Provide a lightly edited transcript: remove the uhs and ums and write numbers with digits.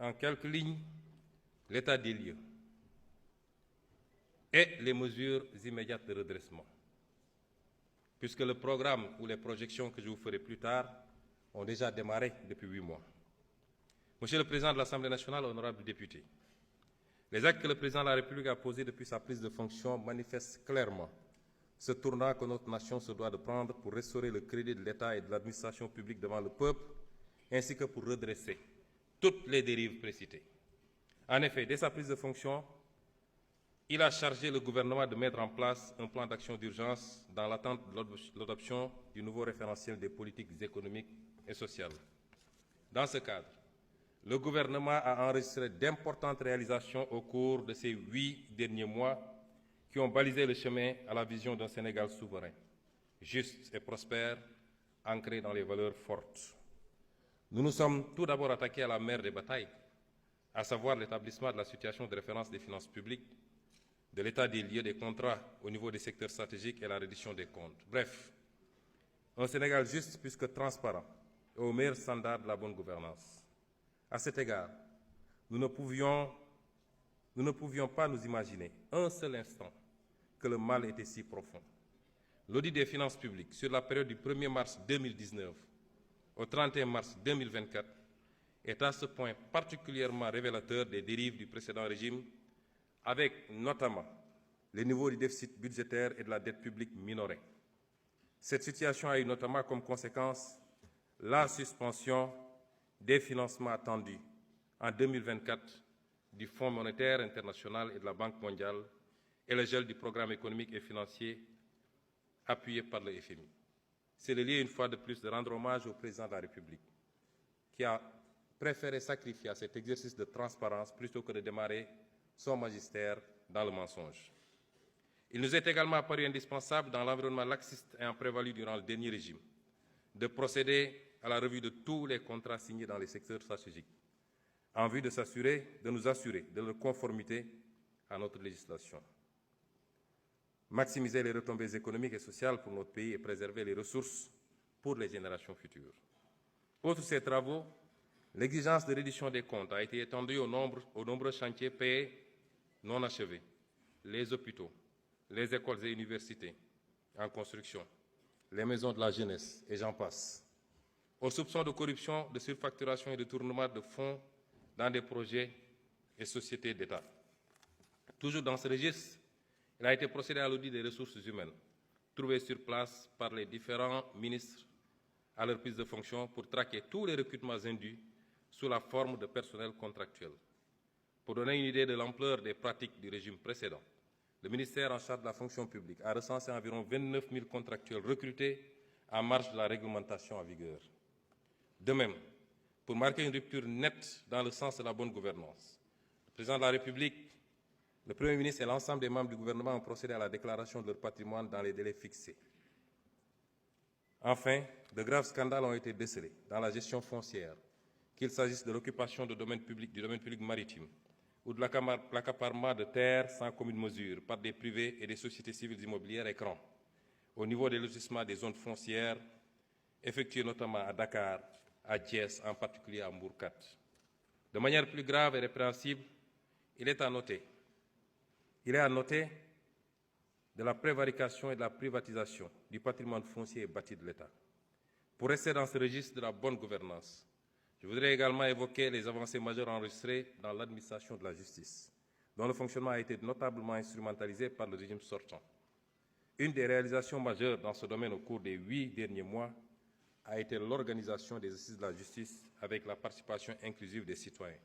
en quelques lignes l'état des lieux et les mesures immédiates de redressement, puisque le programme ou les projections que je vous ferai plus tard ont déjà démarré depuis 8 mois. Monsieur le Président de l'Assemblée nationale, honorables députés, les actes que le Président de la République a posés depuis sa prise de fonction manifestent clairement ce tournant que notre nation se doit de prendre pour restaurer le crédit de l'État et de l'administration publique devant le peuple, ainsi que pour redresser toutes les dérives précitées. En effet, dès sa prise de fonction, il a chargé le gouvernement de mettre en place un plan d'action d'urgence dans l'attente de l'adoption du nouveau référentiel des politiques économiques et sociales. Dans ce cadre, le gouvernement a enregistré d'importantes réalisations au cours de ces 8 derniers mois qui ont balisé le chemin à la vision d'un Sénégal souverain, juste et prospère, ancré dans les valeurs fortes. Nous nous sommes tout d'abord attaqués à la mère des batailles, à savoir l'établissement de la situation de référence des finances publiques, de l'état des lieux des contrats au niveau des secteurs stratégiques et la reddition des comptes. Bref, un Sénégal juste plus que transparent et au meilleur standard de la bonne gouvernance. À cet égard, nous ne pouvions pas nous imaginer un seul instant que le mal était si profond. L'audit des finances publiques sur la période du 1er mars 2019 au 31 mars 2024 est à ce point particulièrement révélateur des dérives du précédent régime, avec notamment les niveaux du déficit budgétaire et de la dette publique minorés. Cette situation a eu notamment comme conséquence la suspension des financements attendus en 2024 du Fonds monétaire international et de la Banque mondiale et le gel du programme économique et financier appuyé par le FMI. C'est le lieu, une fois de plus, de rendre hommage au président de la République, qui a préféré sacrifier à cet exercice de transparence plutôt que de démarrer son magistère dans le mensonge. Il nous est également paru indispensable, dans l'environnement laxiste ayant prévalu durant le dernier régime, de procéder à la revue de tous les contrats signés dans les secteurs stratégiques, en vue de nous assurer de leur conformité à notre législation. Maximiser les retombées économiques et sociales pour notre pays et préserver les ressources pour les générations futures. Outre ces travaux, l'exigence de reddition des comptes a été étendue aux nombreux chantiers payés non achevés, les hôpitaux, les écoles et universités en construction, les maisons de la jeunesse, et j'en passe, aux soupçons de corruption, de surfacturation et de détournement de fonds dans des projets et sociétés d'État. Toujours dans ce registre, il a été procédé à l'audit des ressources humaines, trouvées sur place par les différents ministres à leur prise de fonction pour traquer tous les recrutements indus sous la forme de personnel contractuel. Pour donner une idée de l'ampleur des pratiques du régime précédent, le ministère en charge de la fonction publique a recensé environ 29 000 contractuels recrutés en marge de la réglementation en vigueur. De même, pour marquer une rupture nette dans le sens de la bonne gouvernance, le président de la République, le Premier ministre et l'ensemble des membres du gouvernement ont procédé à la déclaration de leur patrimoine dans les délais fixés. Enfin, de graves scandales ont été décelés dans la gestion foncière, qu'il s'agisse de l'occupation du domaine public maritime ou de l'accaparement de terres sans commune mesure par des privés et des sociétés civiles immobilières écrans, au niveau des lotissements des zones foncières, effectués notamment à Dakar, à Thiès, en particulier à Mbourkat. De manière plus grave et répréhensible, il est à noter de la prévarication et de la privatisation du patrimoine foncier et bâti de l'État. Pour rester dans ce registre de la bonne gouvernance, je voudrais également évoquer les avancées majeures enregistrées dans l'administration de la justice, dont le fonctionnement a été notablement instrumentalisé par le régime sortant. Une des réalisations majeures dans ce domaine au cours des 8 derniers mois a été l'organisation des assises de la justice avec la participation inclusive des citoyens.